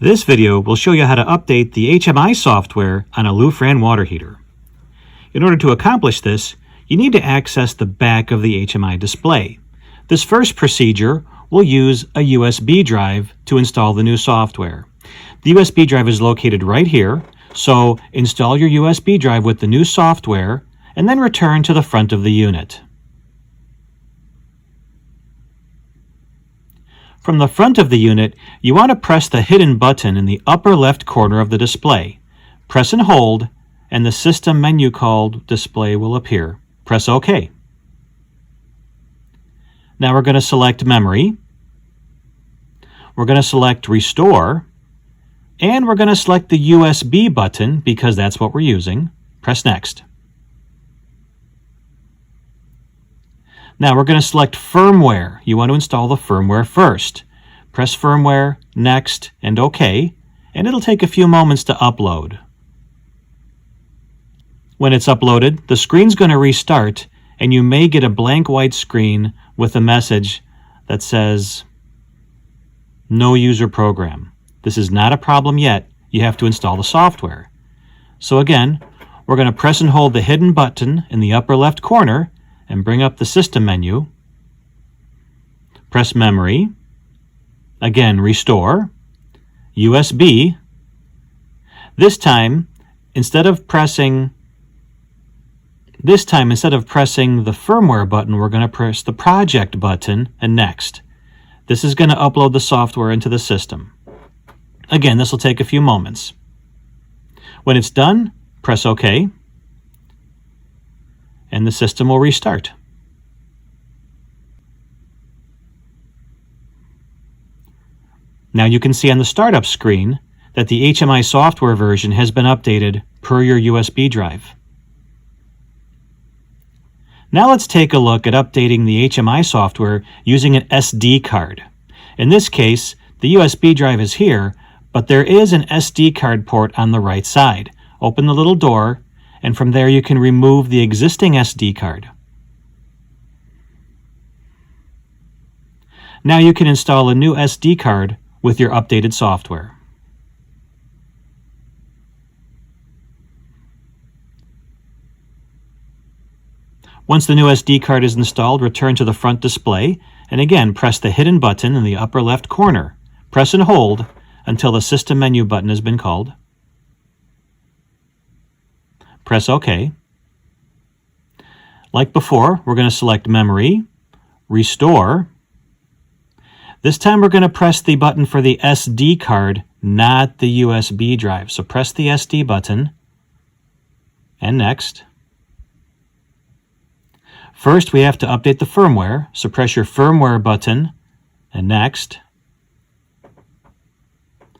This video will show you how to update the HMI software on a Lufran water heater. In order to accomplish this, you need to access the back of the HMI display. This first procedure will use a USB drive to install the new software. The USB drive is located right here, so install your USB drive with the new software and then return to the front of the unit. From the front of the unit, you want to press the hidden button in the upper left corner of the display. Press and hold, and the system menu called Display will appear. Press OK. Now we're going to select Memory. We're going to select Restore, and we're going to select the USB button because that's what we're using. Press Next. Now we're going to select Firmware. You want to install the firmware first. Press Firmware, Next, and OK, and it'll take a few moments to upload. When it's uploaded, the screen's going to restart, and you may get a blank white screen with a message that says, No user program. This is not a problem yet. You have to install the software. So again, we're going to press and hold the hidden button in the upper left corner and bring up the system menu. Press Memory. Again, Restore. USB. This time, instead of pressing the firmware button, we're going to press the Project button and Next. This is going to upload the software into the system. Again, this will take a few moments. When it's done, press OK, and the system will restart. Now you can see on the startup screen that the HMI software version has been updated per your USB drive. Now let's take a look at updating the HMI software using an SD card. In this case, the USB drive is here, but there is an SD card port on the right side. Open the little door, and from there you can remove the existing SD card. Now you can install a new SD card with your updated software. Once the new SD card is installed, return to the front display, and again press the hidden button in the upper left corner. Press and hold until the system menu button has been called. Press OK. Like before, we're going to select Memory, Restore. This time we're going to press the button for the SD card, not the USB drive. So press the SD button and Next. First, we have to update the firmware, so press your Firmware button and Next,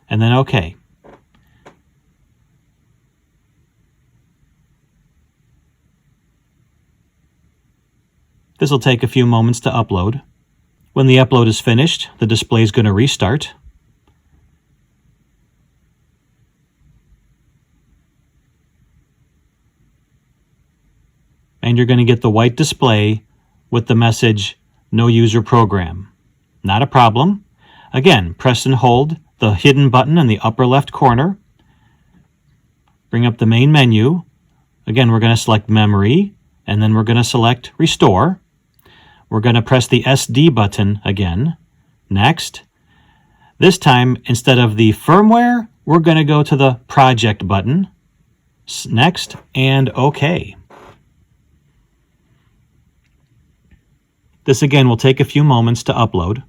and then OK. This will take a few moments to upload. When the upload is finished, the display is going to restart. And you're going to get the white display with the message, No user program. Not a problem. Again, press and hold the hidden button in the upper left corner. Bring up the main menu. Again, we're going to select Memory, and then we're going to select Restore. We're going to press the SD button again. Next. This time, instead of the firmware, we're going to go to the Project button. Next, and OK. This again will take a few moments to upload.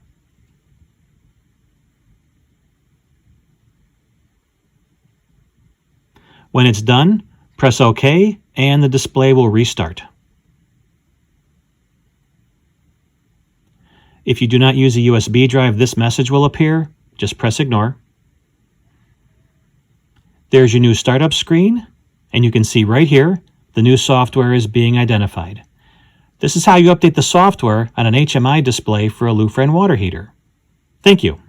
When it's done, press OK and the display will restart. If you do not use a USB drive, this message will appear. Just press Ignore. There's your new startup screen, and you can see right here the new software is being identified. This is how you update the software on an HMI display for a Lufran water heater. Thank you.